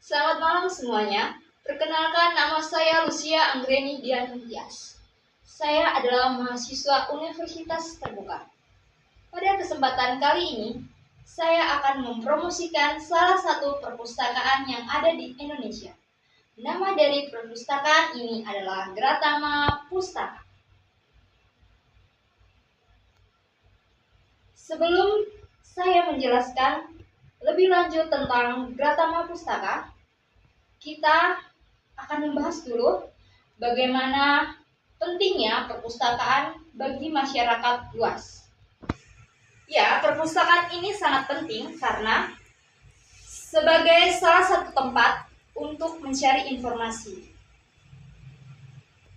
Selamat malam semuanya. Perkenalkan, nama saya Lucia Anggreni Dian Tias. Saya adalah mahasiswa Universitas Terbuka. Pada kesempatan kali ini, saya akan mempromosikan salah satu perpustakaan yang ada di Indonesia. Nama dari perpustakaan ini adalah Gratama Pustaka. Sebelum saya menjelaskan lebih lanjut tentang Gratama Pustaka, kita akan membahas dulu bagaimana pentingnya perpustakaan bagi masyarakat luas. Ya, perpustakaan ini sangat penting karena sebagai salah satu tempat untuk mencari informasi,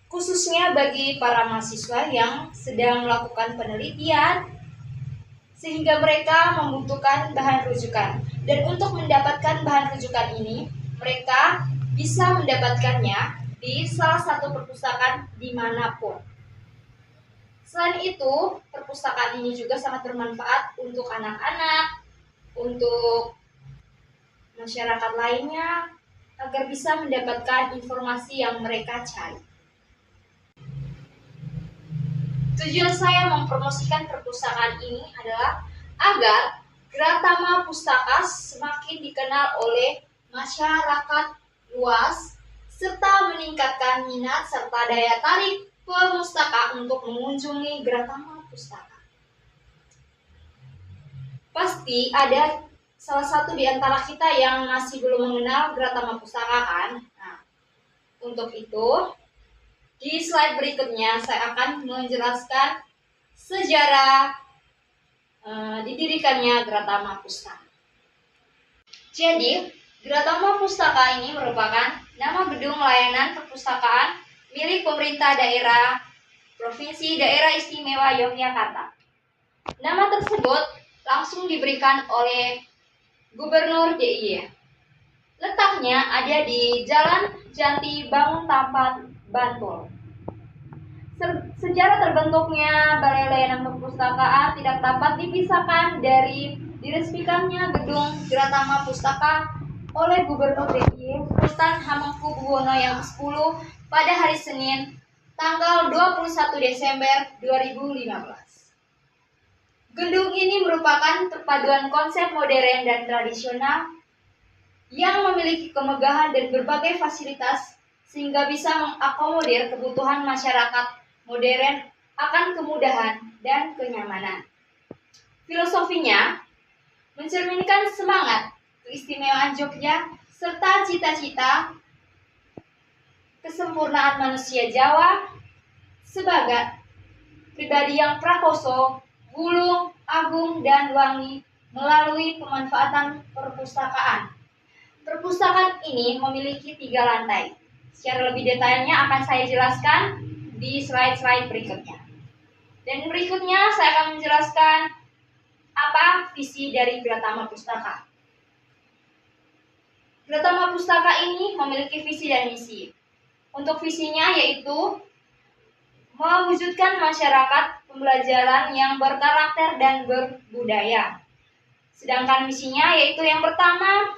khususnya bagi para mahasiswa yang sedang melakukan penelitian sehingga mereka membutuhkan bahan rujukan. Dan untuk mendapatkan bahan rujukan ini, mereka bisa mendapatkannya di salah satu perpustakaan dimanapun. Selain itu, perpustakaan ini juga sangat bermanfaat untuk anak-anak, untuk masyarakat lainnya, agar bisa mendapatkan informasi yang mereka cari. Tujuan saya mempromosikan perpustakaan ini adalah agar Gratama Pustaka semakin dikenal oleh masyarakat luas, serta meningkatkan minat serta daya tarik pemustaka untuk mengunjungi Gratama Pustaka. Pasti ada salah satu di antara kita yang masih belum mengenal Gratama Pustaka kan? Nah, untuk itu, di slide berikutnya saya akan menjelaskan sejarah didirikannya Gratama Pustaka. Jadi, Gratama Pustaka ini merupakan nama gedung layanan perpustakaan milik pemerintah daerah Provinsi Daerah Istimewa Yogyakarta. Nama tersebut langsung diberikan oleh Gubernur DIY. Letaknya ada di Jalan Janti Bangun Tampan, Bantul. Sejarah terbentuknya Balai Layanan Perpustakaan tidak dapat dipisahkan dari diresmikannya gedung Gratama Pustaka oleh Gubernur DIY Sultan Hamengkubuwono yang ke-10 pada hari Senin tanggal 21 Desember 2015. Gedung ini merupakan perpaduan konsep modern dan tradisional yang memiliki kemegahan dan berbagai fasilitas sehingga bisa mengakomodir kebutuhan masyarakat modern akan kemudahan dan kenyamanan. Filosofinya mencerminkan semangat keistimewaan Jogja serta cita-cita kesempurnaan manusia Jawa sebagai pribadi yang prakoso, bulung, agung, dan wangi melalui pemanfaatan perpustakaan. Perpustakaan ini memiliki 3 lantai. Secara lebih detailnya akan saya jelaskan di slide-slide berikutnya. Dan berikutnya saya akan menjelaskan apa visi dari Gratama Pustaka. Gratama Pustaka ini memiliki visi dan misi. Untuk visinya yaitu mewujudkan masyarakat pembelajaran yang berkarakter dan berbudaya. Sedangkan misinya yaitu yang pertama,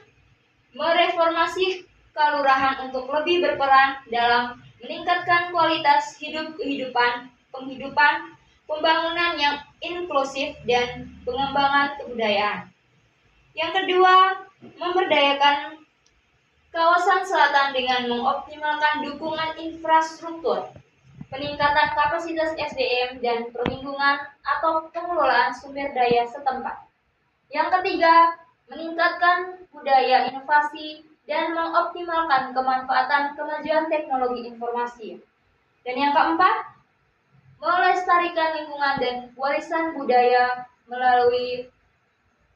mereformasi kelurahan untuk lebih berperan dalam meningkatkan kualitas penghidupan, pembangunan yang inklusif dan pengembangan kebudayaan. Yang kedua, memberdayakan kawasan selatan dengan mengoptimalkan dukungan infrastruktur, peningkatan kapasitas SDM dan perlindungan atau pengelolaan sumber daya setempat. Yang ketiga, meningkatkan budaya inovasi dan mengoptimalkan kemanfaatan kemajuan teknologi informasi. Dan yang keempat, melestarikan lingkungan dan warisan budaya melalui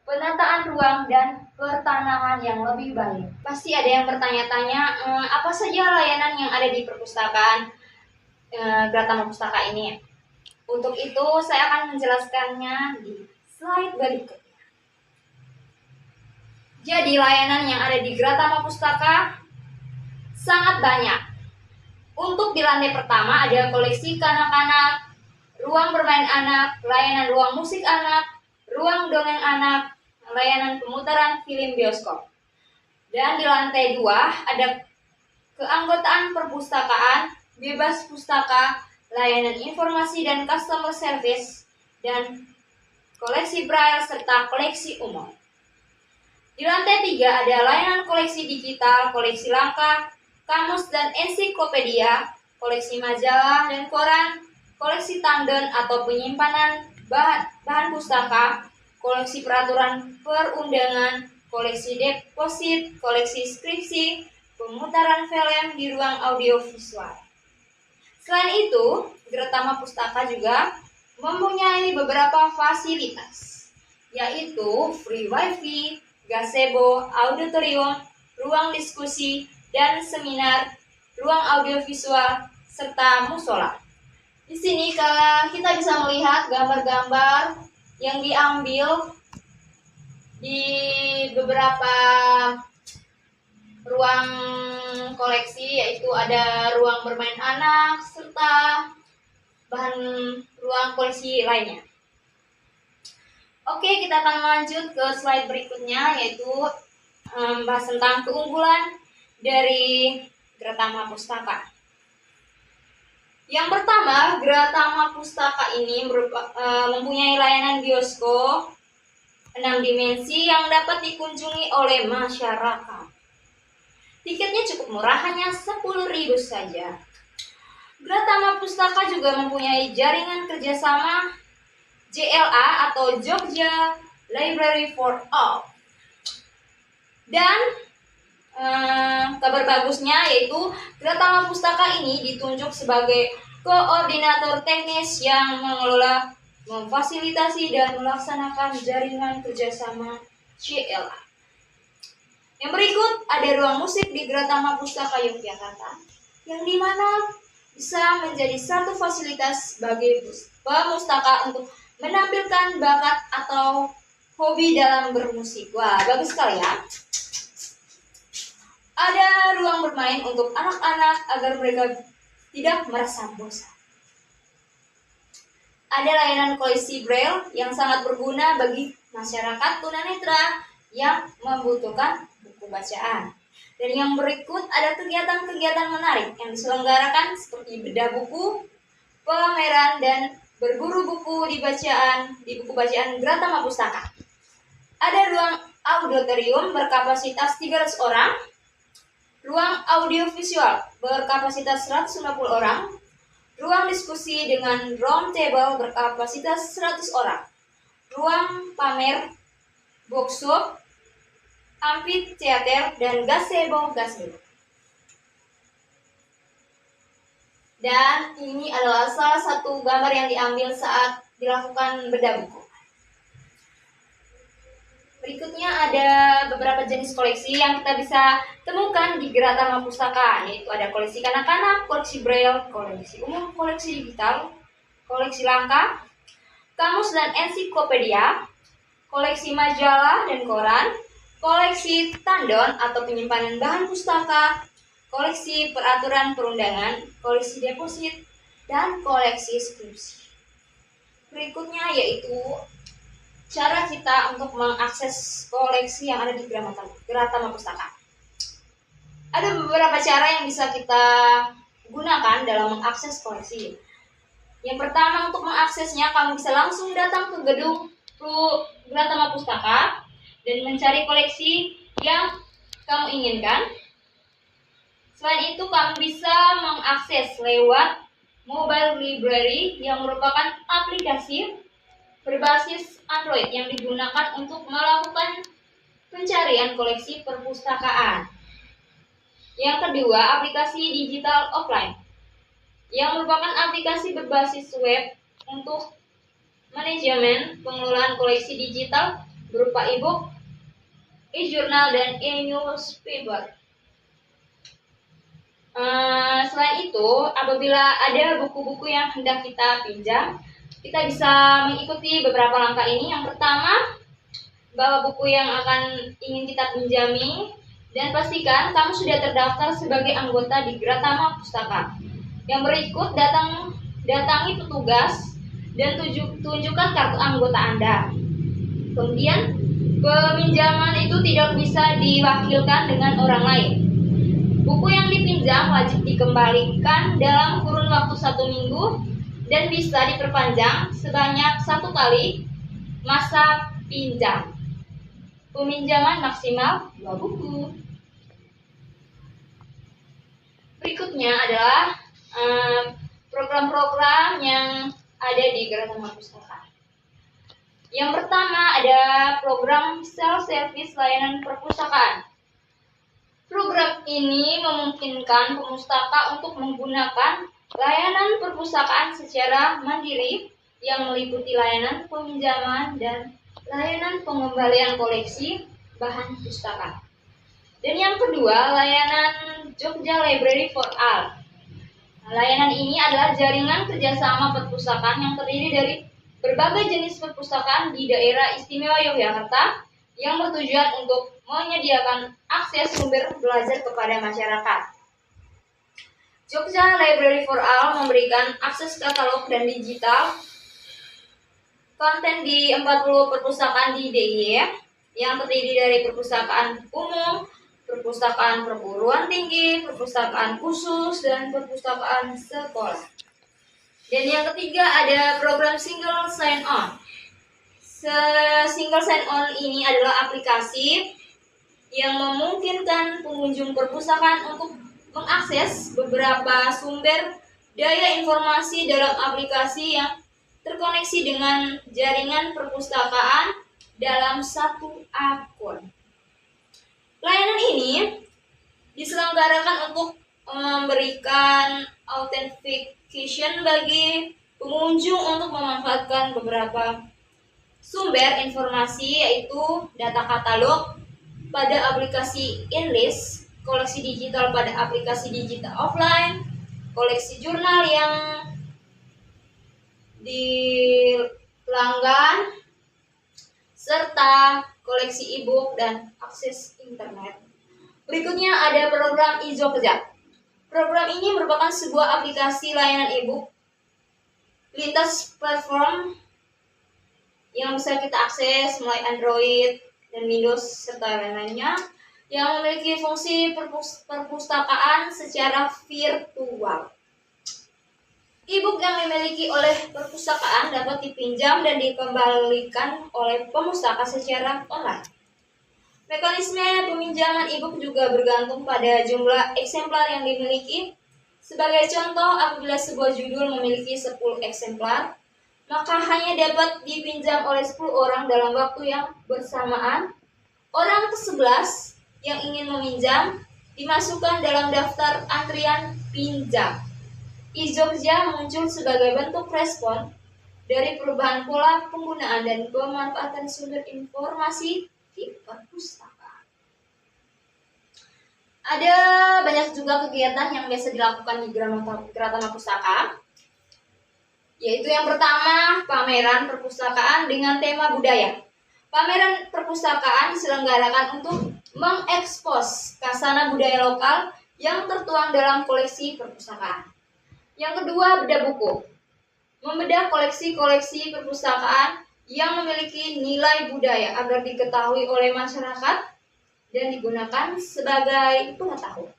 penataan ruang dan pertanahan yang lebih baik. Pasti ada yang bertanya-tanya, apa saja layanan yang ada di perpustakaan Gratama Pustaka ini? Untuk itu, saya akan menjelaskannya di slide berikut. Jadi layanan yang ada di Gratama Pustaka sangat banyak. Untuk di lantai pertama ada koleksi kanak-kanak, ruang bermain anak, layanan ruang musik anak, ruang dongeng anak, layanan pemutaran film bioskop. Dan di lantai 2 ada keanggotaan perpustakaan, bebas pustaka, layanan informasi dan customer service, dan koleksi braille serta koleksi umum. Di lantai 3 ada layanan koleksi digital, koleksi langka, kamus dan ensiklopedia, koleksi majalah dan koran, koleksi tandon atau penyimpanan bahan pustaka, koleksi peraturan perundangan, koleksi deposit, koleksi skripsi, pemutaran film di ruang audiovisual. Selain itu, Gratama Pustaka juga mempunyai beberapa fasilitas, yaitu free wifi, gazebo, auditorium, ruang diskusi dan seminar, ruang audiovisual, serta musola. Di sini kita bisa melihat gambar-gambar yang diambil di beberapa ruang koleksi, yaitu ada ruang bermain anak serta bahan ruang koleksi lainnya. Oke, kita akan lanjut ke slide berikutnya, yaitu membahas tentang keunggulan dari Gratama Pustaka. Yang pertama, Gratama Pustaka ini mempunyai layanan bioskop 6 dimensi yang dapat dikunjungi oleh masyarakat. Tiketnya cukup murah, hanya 10.000 saja. Gratama Pustaka juga mempunyai jaringan kerjasama JLA atau Jogja Library for All. Dan kabar bagusnya yaitu Gratama Pustaka ini ditunjuk sebagai koordinator teknis yang mengelola, memfasilitasi dan melaksanakan jaringan kerjasama JLA. Yang berikut ada ruang musik di Gratama Pustaka Yogyakarta, yang dimana bisa menjadi satu fasilitas bagi pemustaka untuk menampilkan bakat atau hobi dalam bermusik. Wah, bagus sekali ya. Ada ruang bermain untuk anak-anak agar mereka tidak merasa bosan. Ada layanan koleksi braille yang sangat berguna bagi masyarakat tunanetra yang membutuhkan buku bacaan. Dan yang berikut ada kegiatan-kegiatan menarik yang diselenggarakan seperti bedah buku, pameran, dan berburu buku di buku bacaan Gratama Pustaka. Ada ruang auditorium berkapasitas 300 orang, ruang audiovisual berkapasitas 150 orang, ruang diskusi dengan round table berkapasitas 100 orang, ruang pamer, workshop, amphitheater, dan gazebo. Dan ini adalah salah satu gambar yang diambil saat dilakukan bedah buku. Berikutnya ada beberapa jenis koleksi yang kita bisa temukan di Gratama Pustaka, yaitu ada koleksi kanak-kanak, koleksi braille, koleksi umum, koleksi digital, koleksi langka, kamus dan ensiklopedia, koleksi majalah dan koran, koleksi tandon atau penyimpanan bahan pustaka, koleksi peraturan perundangan, koleksi deposit, dan koleksi skripsi. Berikutnya yaitu cara kita untuk mengakses koleksi yang ada di Gratama Pustaka. Ada beberapa cara yang bisa kita gunakan dalam mengakses koleksi. Yang pertama, untuk mengaksesnya kamu bisa langsung datang ke gedung Gratama Pustaka dan mencari koleksi yang kamu inginkan. Selain itu, kamu bisa mengakses lewat mobile library yang merupakan aplikasi berbasis Android yang digunakan untuk melakukan pencarian koleksi perpustakaan. Yang kedua, aplikasi digital offline yang merupakan aplikasi berbasis web untuk manajemen pengelolaan koleksi digital berupa e-book, e-journal, dan e-newspaper. Selain itu, apabila ada buku-buku yang hendak kita pinjam, kita bisa mengikuti beberapa langkah ini. Yang pertama, bawa buku yang ingin kita pinjami dan pastikan kamu sudah terdaftar sebagai anggota di Gratama Pustaka. Yang berikut, datangi petugas dan tunjukkan kartu anggota Anda. Kemudian, Peminjaman itu tidak bisa diwakilkan dengan orang lain. Buku yang dipinjam wajib dikembalikan dalam kurun waktu 1 minggu dan bisa diperpanjang sebanyak 1 kali masa pinjam. Peminjaman maksimal 2 buku. Berikutnya adalah program-program yang ada di Gerakan Pustaka. Yang pertama ada program self-service layanan perpustakaan. Program ini memungkinkan pemustaka untuk menggunakan layanan perpustakaan secara mandiri yang meliputi layanan peminjaman dan layanan pengembalian koleksi bahan pustaka. Dan yang kedua, layanan Jogja Library for All. Layanan ini adalah jaringan kerjasama perpustakaan yang terdiri dari berbagai jenis perpustakaan di daerah istimewa Yogyakarta yang bertujuan untuk menyediakan akses sumber belajar kepada masyarakat. Jogja Library for All memberikan akses katalog dan digital konten di 40 perpustakaan di DIY yang terdiri dari perpustakaan umum, perpustakaan perguruan tinggi, perpustakaan khusus, dan perpustakaan sekolah. Dan yang ketiga ada program Single Sign-On. Single Sign-On ini adalah aplikasi yang memungkinkan pengunjung perpustakaan untuk mengakses beberapa sumber daya informasi dalam aplikasi yang terkoneksi dengan jaringan perpustakaan dalam satu akun. Layanan ini diselenggarakan untuk memberikan authentication bagi pengunjung untuk memanfaatkan beberapa sumber informasi, yaitu data katalog pada aplikasi InList, koleksi digital pada aplikasi digital offline, koleksi jurnal yang dilanggan, serta koleksi e-book dan akses internet. Berikutnya ada program iJogja. Program ini merupakan sebuah aplikasi layanan e-book lintas platform yang bisa kita akses mulai Android dan Windows serta lain-lainnya, yang memiliki fungsi perpustakaan secara virtual. E-book yang dimiliki oleh perpustakaan dapat dipinjam dan dikembalikan oleh pemustaka secara online. Mekanisme peminjaman e-book juga bergantung pada jumlah eksemplar yang dimiliki. Sebagai contoh, apabila sebuah judul memiliki 10 eksemplar, maka hanya dapat dipinjam oleh 10 orang dalam waktu yang bersamaan. Orang ke-11 yang ingin meminjam dimasukkan dalam daftar antrian pinjam. iJogja muncul sebagai bentuk respon dari perubahan pola penggunaan dan pemanfaatan sumber informasi di perpustakaan. Ada banyak juga kegiatan yang biasa dilakukan di Gerakan Pustaka, yaitu yang pertama, pameran perpustakaan dengan tema budaya. Pameran perpustakaan diselenggarakan untuk mengekspos khasanah budaya lokal yang tertuang dalam koleksi perpustakaan. Yang kedua, bedah buku. Membedah koleksi-koleksi perpustakaan yang memiliki nilai budaya agar diketahui oleh masyarakat dan digunakan sebagai pengetahuan.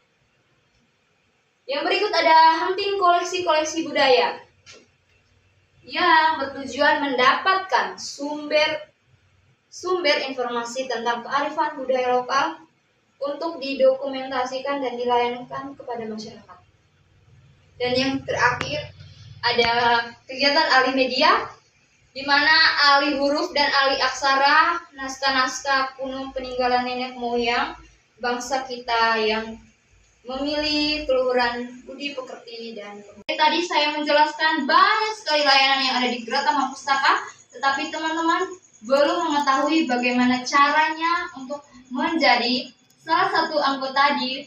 Yang berikut ada hunting koleksi-koleksi budaya yang bertujuan mendapatkan sumber informasi tentang kearifan budaya lokal untuk didokumentasikan dan dilayangkan kepada masyarakat. Dan yang terakhir ada kegiatan alih media, di mana alih huruf dan alih aksara naskah-naskah kuno peninggalan nenek moyang bangsa kita yang memilih keluhuran budi pekerti dan tadi saya menjelaskan banyak sekali layanan yang ada di Gerakan Pustaka, tetapi teman-teman belum mengetahui bagaimana caranya untuk menjadi salah satu anggota di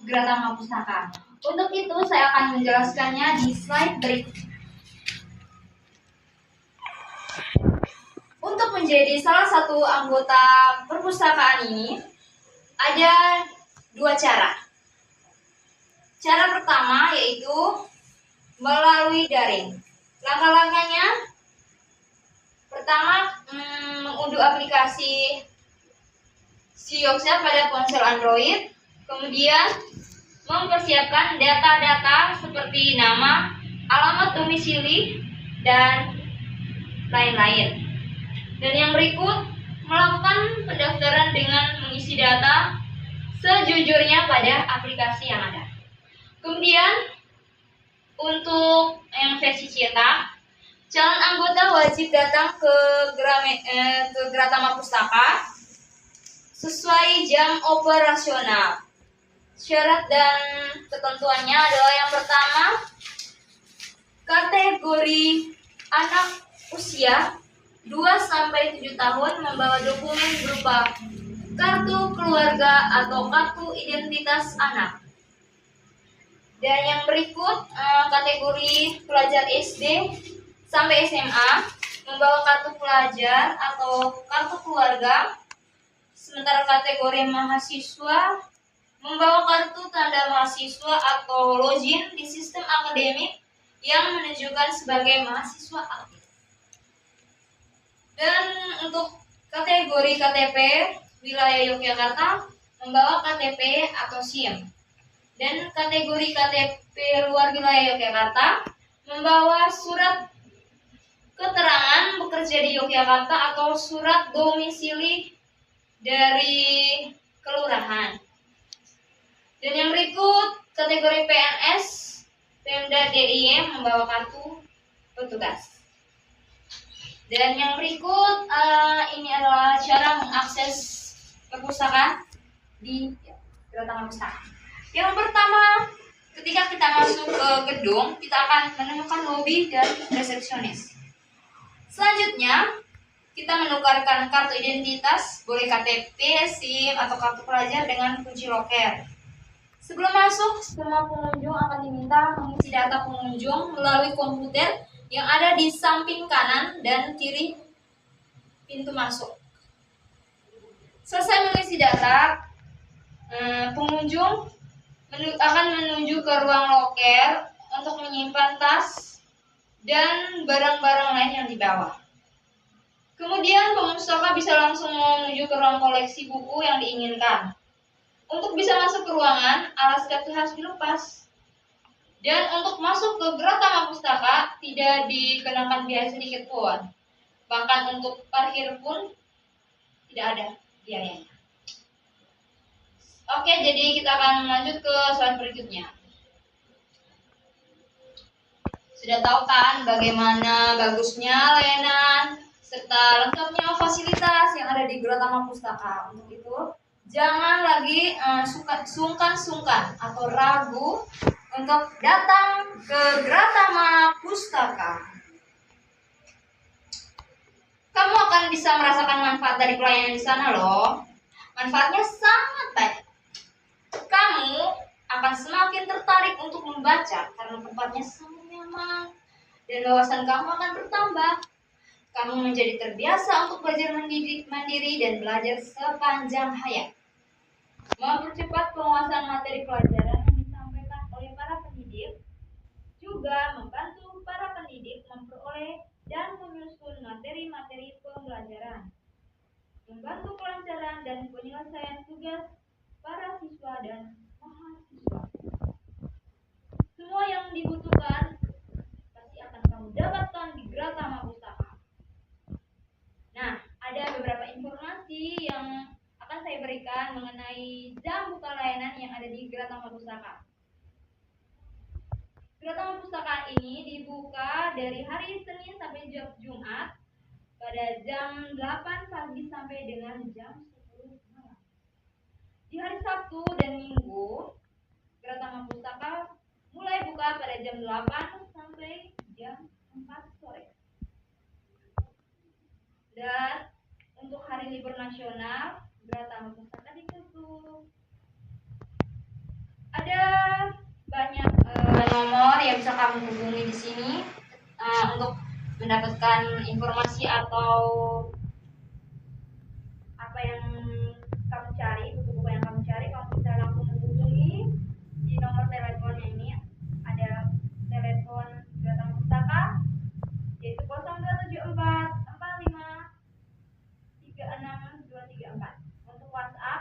Gerakan Pustaka. Untuk itu saya akan menjelaskannya di slide berikutnya. Untuk menjadi salah satu anggota perpustakaan ini ada 2 cara. Cara pertama yaitu melalui daring. Langkah-langkahnya, pertama mengunduh aplikasi sioknya pada ponsel Android, kemudian mempersiapkan data-data seperti nama, alamat domisili, dan lain-lain. Dan yang berikut, melakukan pendaftaran dengan mengisi data sejujurnya pada aplikasi yang ada. Kemudian, untuk yang versi cetak, calon anggota wajib datang ke Gratama Pustaka sesuai jam operasional. Syarat dan ketentuannya adalah yang pertama, kategori anak usia 2-7 tahun membawa dokumen berupa kartu keluarga atau kartu identitas anak. Dan yang berikut, kategori pelajar SD sampai SMA membawa kartu pelajar atau kartu keluarga, sementara kategori mahasiswa membawa kartu tanda mahasiswa atau login di sistem akademik yang menunjukkan sebagai mahasiswa aktif. Dan untuk kategori KTP wilayah Yogyakarta membawa KTP atau SIM. Dan kategori KTP luar wilayah Yogyakarta membawa surat keterangan bekerja di Yogyakarta atau surat domisili dari kelurahan. Dan yang berikut, kategori PNS Pemda DIY membawa kartu petugas. Dan yang berikut, ini adalah cara mengakses perpustakaan di Gratama Pustaka. Yang pertama, ketika kita masuk ke gedung, kita akan menemukan lobi dan resepsionis. Selanjutnya, kita menukarkan kartu identitas, boleh KTP, SIM, atau kartu pelajar dengan kunci loker. Sebelum masuk, semua pengunjung akan diminta mengisi data pengunjung melalui komputer yang ada di samping kanan dan kiri pintu masuk. Selesai mengisi data, pengunjung akan menuju ke ruang loker untuk menyimpan tas dan barang-barang lain yang dibawa. Kemudian pemustaka bisa langsung menuju ke ruang koleksi buku yang diinginkan. Untuk bisa masuk ke ruangan, alas kaki harus dilepas. Dan untuk masuk ke Gratama Pustaka tidak dikenakan biaya sedikit pun. Bahkan untuk parkir pun tidak ada biayanya. Oke, jadi kita akan lanjut ke slide berikutnya. Sudah tahu kan bagaimana bagusnya layanan serta lengkapnya fasilitas yang ada di Gratama Pustaka. Untuk itu, jangan lagi sungkan-sungkan atau ragu untuk datang ke Gratama Pustaka. Kamu akan bisa merasakan manfaat dari pelayanan di sana loh. Manfaatnya sangat baik. Kamu akan semakin tertarik untuk membaca karena tempatnya sangat nyaman dan wawasan kamu akan bertambah. Kamu menjadi terbiasa untuk belajar mandiri dan belajar sepanjang hayat. Mempercepat penguasaan materi pelajaran yang disampaikan oleh para pendidik, juga membantu para pendidik memperoleh dan menyusun materi-materi pembelajaran, membantu kelancaran dan penyelesaian tugas para siswa dan mahasiswa. Semua yang dibutuhkan pasti akan kamu dapatkan di Gratama Pustaka. Nah, ada beberapa informasi yang akan saya berikan mengenai jam buka layanan yang ada di Gratama Pustaka. Gratama Pustaka ini dibuka dari hari Senin sampai Jumat pada jam 8 pagi sampai dengan jam 10 malam. Di hari Sabtu dan Minggu, Gratama Pustaka mulai buka pada jam 8 sampai jam 4 sore. Dan untuk hari libur nasional, Gratama Pustaka ditutup. Ada banyak nomor yang bisa kamu hubungi di sini untuk mendapatkan informasi atau apa yang kamu cari, buku-buku yang kamu cari. Kamu bisa langsung menghubungi di nomor teleponnya ini. Ada telepon Gratama Pustaka yaitu 0274 45 36 234. Untuk WhatsApp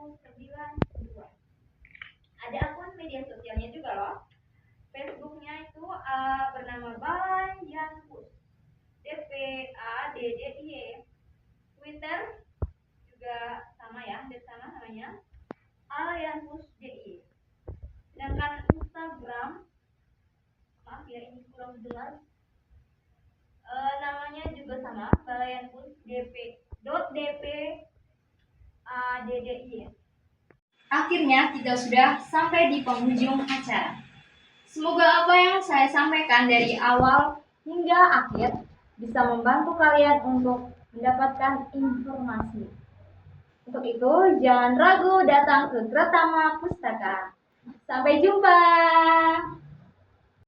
992. Ada akun media sosialnya juga loh. Facebooknya itu bernama Bayanpus DPADDIY. Twitter juga sama ya, sama namanya Alyanpus DIY. Sedangkan Instagram, maaf ya ini kurang jelas, namanya juga sama, Bayanpus DP.DPADDIY. Akhirnya kita sudah sampai di penghujung acara. Semoga apa yang saya sampaikan dari awal hingga akhir bisa membantu kalian untuk mendapatkan informasi. Untuk itu, jangan ragu datang ke Pratama Pustaka. Sampai jumpa.